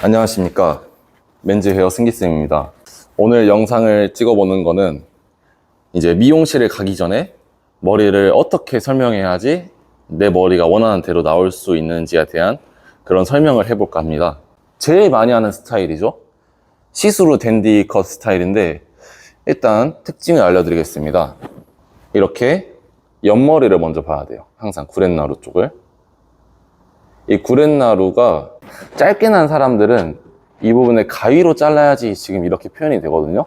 안녕하십니까, 맨즈 헤어 승기쌤입니다. 오늘 영상을 찍어보는 거는 이제 미용실에 가기 전에 머리를 어떻게 설명해야지 내 머리가 원하는 대로 나올 수 있는지에 대한 그런 설명을 해볼까 합니다. 제일 많이 하는 스타일이죠. 시스루 댄디 컷 스타일인데, 일단 특징을 알려드리겠습니다. 이렇게 옆머리를 먼저 봐야 돼요. 항상 구렛나루 쪽을. 이 구렛나루가 짧게 난 사람들은 이 부분을 가위로 잘라야지 지금 이렇게 표현이 되거든요.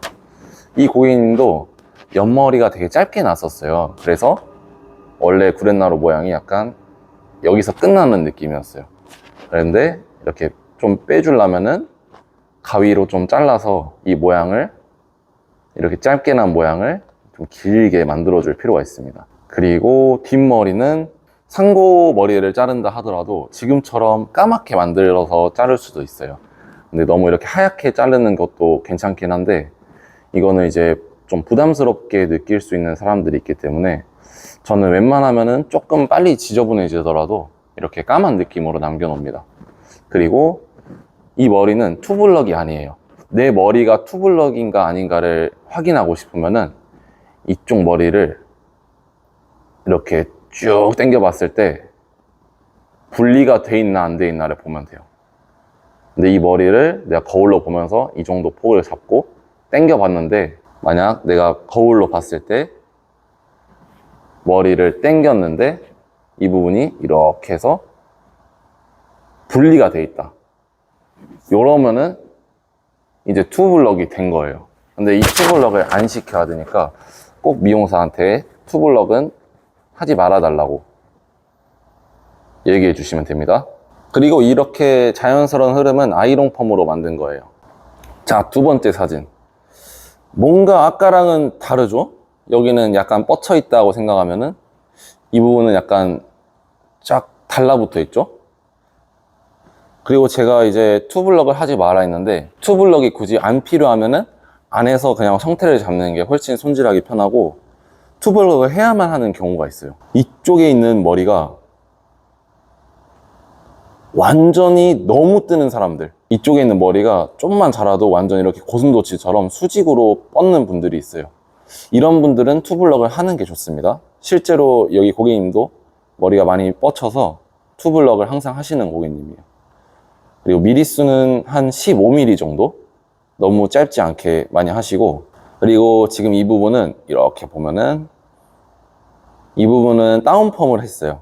이 고객님도 옆머리가 되게 짧게 났었어요. 그래서 원래 구렛나루 모양이 약간 여기서 끝나는 느낌이었어요. 그런데 이렇게 좀 빼주려면은 가위로 좀 잘라서 이 모양을, 이렇게 짧게 난 모양을 좀 길게 만들어 줄 필요가 있습니다. 그리고 뒷머리는 상고 머리를 자른다 하더라도 지금처럼 까맣게 만들어서 자를 수도 있어요. 근데 너무 이렇게 하얗게 자르는 것도 괜찮긴 한데, 이거는 이제 좀 부담스럽게 느낄 수 있는 사람들이 있기 때문에 저는 웬만하면은 조금 빨리 지저분해지더라도 이렇게 까만 느낌으로 남겨놓습니다. 그리고 이 머리는 투블럭이 아니에요. 내 머리가 투블럭인가 아닌가를 확인하고 싶으면은 이쪽 머리를 이렇게 쭉 당겨 봤을 때 분리가 돼 있나 안 돼 있나를 보면 돼요. 근데 이 머리를 내가 거울로 보면서 이 정도 폭을 잡고 당겨 봤는데, 만약 내가 거울로 봤을 때 머리를 당겼는데 이 부분이 이렇게 해서 분리가 돼 있다, 이러면은 이제 투블럭이 된 거예요. 근데 이 투블럭을 안 시켜야 되니까 꼭 미용사한테 투블럭은 하지 말아 달라고 얘기해 주시면 됩니다. 그리고 이렇게 자연스러운 흐름은 아이롱 펌으로 만든 거예요. 자, 두 번째 사진. 뭔가 아까랑은 다르죠? 여기는 약간 뻗쳐 있다고 생각하면은 이 부분은 약간 쫙 달라붙어 있죠? 그리고 제가 이제 투블럭을 하지 말아 했는데, 투블럭이 굳이 안 필요하면은 안에서 그냥 형태를 잡는 게 훨씬 손질하기 편하고, 투블럭을 해야만 하는 경우가 있어요. 이쪽에 있는 머리가 완전히 너무 뜨는 사람들, 이쪽에 있는 머리가 좀만 자라도 완전 이렇게 고슴도치처럼 수직으로 뻗는 분들이 있어요. 이런 분들은 투블럭을 하는 게 좋습니다. 실제로 여기 고객님도 머리가 많이 뻗쳐서 투블럭을 항상 하시는 고객님이에요. 그리고 미리수는 한 15mm 정도, 너무 짧지 않게 많이 하시고, 그리고 지금 이 부분은 이렇게 보면은 이 부분은 다운펌을 했어요.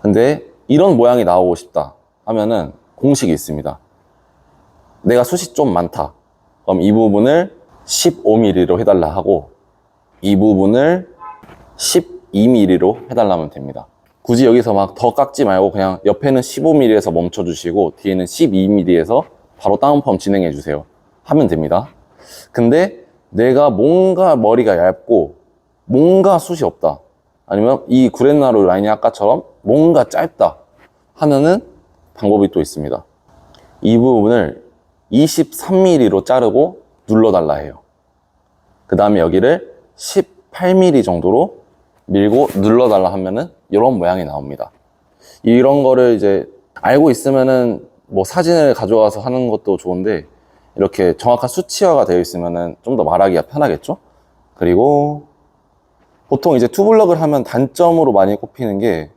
근데 이런 모양이 나오고 싶다 하면은 공식이 있습니다. 내가 숱이 좀 많다, 그럼 이 부분을 15mm로 해달라 하고, 이 부분을 12mm로 해달라면 됩니다. 굳이 여기서 막 더 깎지 말고 그냥 옆에는 15mm에서 멈춰 주시고 뒤에는 12mm에서 바로 다운펌 진행해 주세요 하면 됩니다. 근데 내가 뭔가 머리가 얇고 뭔가 숱이 없다, 아니면 이 구렛나루 라인이 아까처럼 뭔가 짧다 하면은 방법이 또 있습니다. 이 부분을 23mm로 자르고 눌러달라 해요. 그 다음에 여기를 18mm 정도로 밀고 눌러달라 하면은 이런 모양이 나옵니다. 이런 거를 이제 알고 있으면은 뭐 사진을 가져와서 하는 것도 좋은데, 이렇게 정확한 수치화가 되어 있으면은 좀 더 말하기가 편하겠죠? 그리고 보통 이제 투블럭을 하면 단점으로 많이 꼽히는 게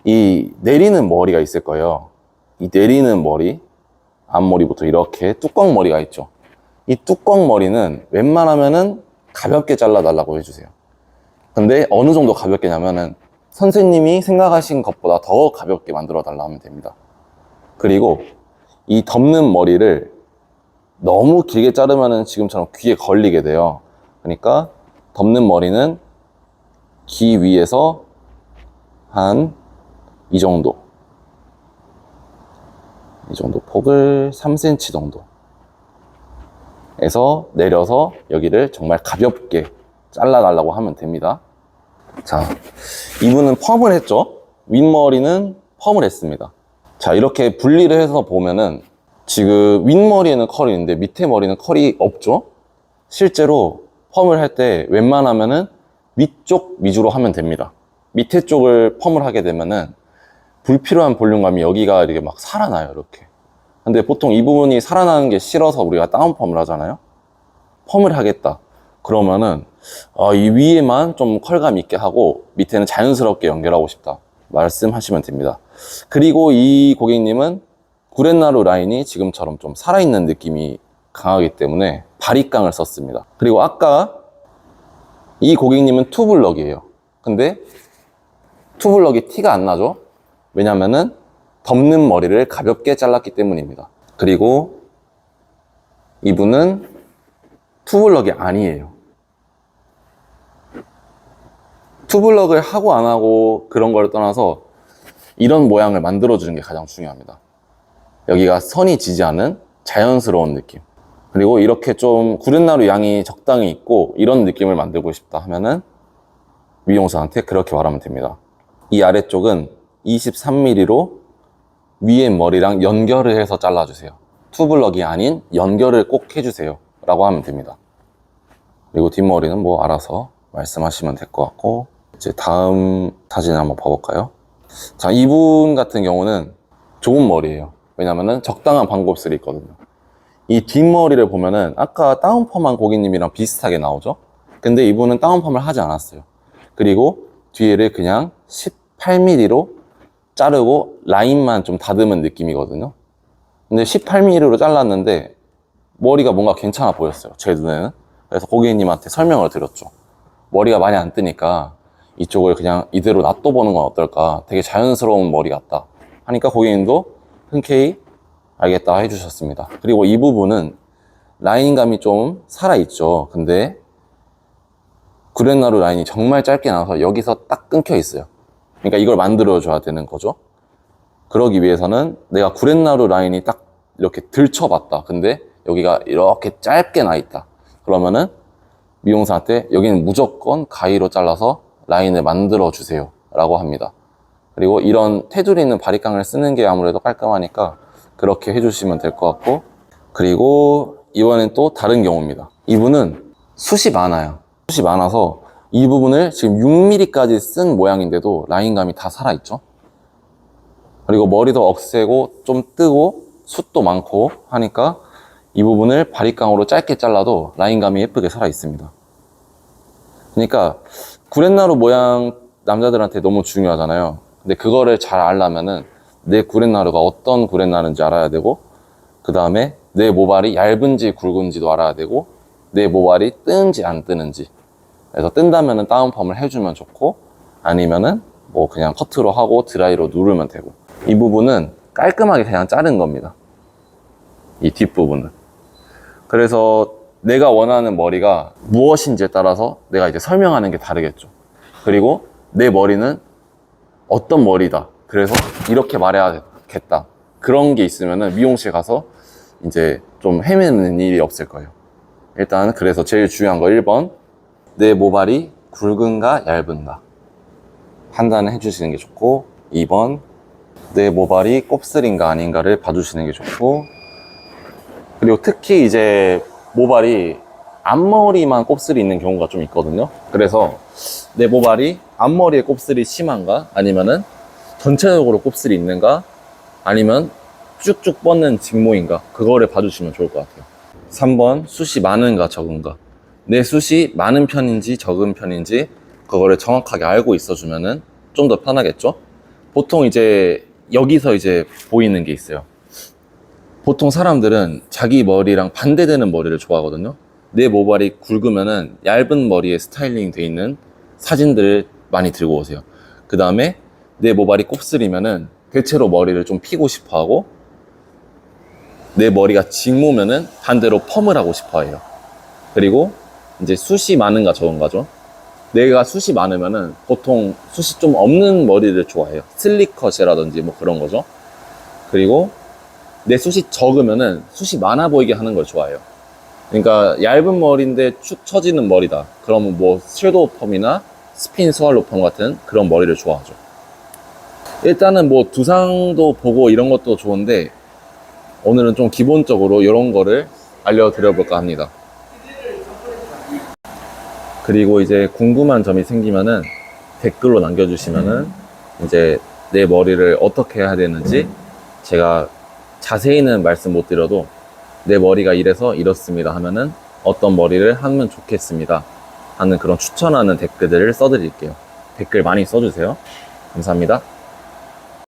이 내리는 머리가 있을 거예요. 이 내리는 머리, 앞머리부터 이렇게 뚜껑 머리가 있죠. 이 뚜껑 머리는 웬만하면은 가볍게 잘라달라고 해주세요. 근데 어느 정도 가볍게냐면은 선생님이 생각하신 것보다 더 가볍게 만들어 달라 하면 됩니다. 그리고 이 덮는 머리를 너무 길게 자르면은 지금처럼 귀에 걸리게 돼요. 그러니까 덮는 머리는 귀 위에서 한 이 정도 폭을 3cm 정도 에서 내려서 여기를 정말 가볍게 잘라달라고 하면 됩니다. 자, 이분은 펌을 했죠. 윗머리는 펌을 했습니다. 자, 이렇게 분리를 해서 보면은 지금 윗머리에는 컬이 있는데 밑에 머리는 컬이 없죠. 실제로 펌을 할 때 웬만하면은 위쪽 위주로 하면 됩니다. 밑에 쪽을 펌을 하게 되면은 불필요한 볼륨감이 여기가 이렇게 막 살아나요, 이렇게. 근데 보통 이 부분이 살아나는 게 싫어서 우리가 다운펌을 하잖아요. 펌을 하겠다 그러면은 이 위에만 좀 컬감 있게 하고 밑에는 자연스럽게 연결하고 싶다 말씀하시면 됩니다. 그리고 이 고객님은 구렛나루 라인이 지금처럼 좀 살아있는 느낌이 강하기 때문에 바리깡을 썼습니다. 그리고 아까 이 고객님은 투블럭이에요. 근데 투블럭이 티가 안 나죠? 왜냐면은 덮는 머리를 가볍게 잘랐기 때문입니다. 그리고 이분은 투블럭이 아니에요. 투블럭을 하고 안 하고 그런 걸 떠나서 이런 모양을 만들어주는 게 가장 중요합니다. 여기가 선이 지지 않은 자연스러운 느낌. 그리고 이렇게 좀 구렛나루 양이 적당히 있고 이런 느낌을 만들고 싶다 하면은 미용사한테 그렇게 말하면 됩니다. 이 아래쪽은 23mm로 위에 머리랑 연결을 해서 잘라주세요. 투블럭이 아닌 연결을 꼭 해주세요 라고 하면 됩니다. 그리고 뒷머리는 뭐 알아서 말씀하시면 될 것 같고, 이제 다음 사진을 한번 봐볼까요? 자, 이분 같은 경우는 좋은 머리예요. 왜냐면은 적당한 반곱슬이 있거든요. 이 뒷머리를 보면은 아까 다운펌한 고객님이랑 비슷하게 나오죠? 근데 이분은 다운펌을 하지 않았어요. 그리고 뒤에를 그냥 18mm로 자르고 라인만 좀 다듬은 느낌이거든요. 근데 18mm로 잘랐는데 머리가 뭔가 괜찮아 보였어요, 제 눈에는. 그래서 고객님한테 설명을 드렸죠. 머리가 많이 안 뜨니까 이쪽을 그냥 이대로 놔둬보는 건 어떨까, 되게 자연스러운 머리 같다 하니까 고객님도 흔쾌히 알겠다 해주셨습니다. 그리고 이 부분은 라인감이 좀 살아있죠. 근데 구렛나루 라인이 정말 짧게 나와서 여기서 딱 끊겨 있어요. 그러니까 이걸 만들어줘야 되는 거죠. 그러기 위해서는 내가 구렛나루 라인이 딱 이렇게 들쳐봤다. 근데 여기가 이렇게 짧게 나 있다. 그러면은 미용사한테 여기는 무조건 가위로 잘라서 라인을 만들어 주세요 라고 합니다. 그리고 이런 테두리 있는 바리깡을 쓰는 게 아무래도 깔끔하니까 그렇게 해주시면 될 것 같고, 그리고 이번엔 또 다른 경우입니다. 이분은 숱이 많아요. 숱이 많아서 이 부분을 지금 6mm까지 쓴 모양인데도 라인감이 다 살아있죠. 그리고 머리도 억세고 좀 뜨고 숱도 많고 하니까 이 부분을 바리깡으로 짧게 잘라도 라인감이 예쁘게 살아있습니다. 그러니까 구렛나루 모양 남자들한테 너무 중요하잖아요. 근데 그거를 잘 알려면은 내 구렛나루가 어떤 구렛나루인지 알아야 되고, 그 다음에 내 모발이 얇은지 굵은지도 알아야 되고, 내 모발이 뜨는지 안 뜨는지. 그래서 뜬다면은 다운펌을 해주면 좋고, 아니면은 뭐 그냥 커트로 하고 드라이로 누르면 되고. 이 부분은 깔끔하게 그냥 자른 겁니다. 이 뒷부분은. 그래서 내가 원하는 머리가 무엇인지에 따라서 내가 이제 설명하는 게 다르겠죠. 그리고 내 머리는 어떤 머리다, 그래서 이렇게 말해야겠다, 그런 게 있으면은 미용실 가서 이제 좀 헤매는 일이 없을 거예요. 일단 그래서 제일 중요한 거 1번, 내 모발이 굵은가 얇은가 판단을 해주시는 게 좋고, 2번, 내 모발이 곱슬인가 아닌가를 봐주시는 게 좋고, 그리고 특히 이제 모발이 앞머리만 곱슬이 있는 경우가 좀 있거든요. 그래서 내 모발이 앞머리에 곱슬이 심한가, 아니면은 전체적으로 곱슬이 있는가, 아니면 쭉쭉 뻗는 직모인가, 그거를 봐주시면 좋을 것 같아요. 3번, 숱이 많은가 적은가. 내 숱이 많은 편인지 적은 편인지 그거를 정확하게 알고 있어주면은 좀 더 편하겠죠. 보통 이제 여기서 이제 보이는 게 있어요. 보통 사람들은 자기 머리랑 반대되는 머리를 좋아하거든요. 내 모발이 굵으면은 얇은 머리에 스타일링 돼 있는 사진들을 많이 들고 오세요. 그 다음에 내 모발이 곱슬이면은 대체로 머리를 좀 피고 싶어 하고, 내 머리가 직모면은 반대로 펌을 하고 싶어 해요. 그리고 이제 숱이 많은가 적은가죠. 내가 숱이 많으면은 보통 숱이 좀 없는 머리를 좋아해요. 슬릭컷이라든지 뭐 그런 거죠. 그리고 내 숱이 적으면은 숱이 많아 보이게 하는 걸 좋아해요. 그러니까 얇은 머리인데 축 처지는 머리다, 그러면 뭐 섀도우 펌이나 스핀 스왈로 펌 같은 그런 머리를 좋아하죠. 일단은 뭐 두상도 보고 이런 것도 좋은데, 오늘은 좀 기본적으로 이런 거를 알려드려 볼까 합니다. 그리고 이제 궁금한 점이 생기면은 댓글로 남겨주시면은 이제 내 머리를 어떻게 해야 되는지 제가 자세히는 말씀 못 드려도 내 머리가 이래서 이렇습니다 하면은 어떤 머리를 하면 좋겠습니다 하는 그런 추천하는 댓글들을 써드릴게요. 댓글 많이 써주세요. 감사합니다.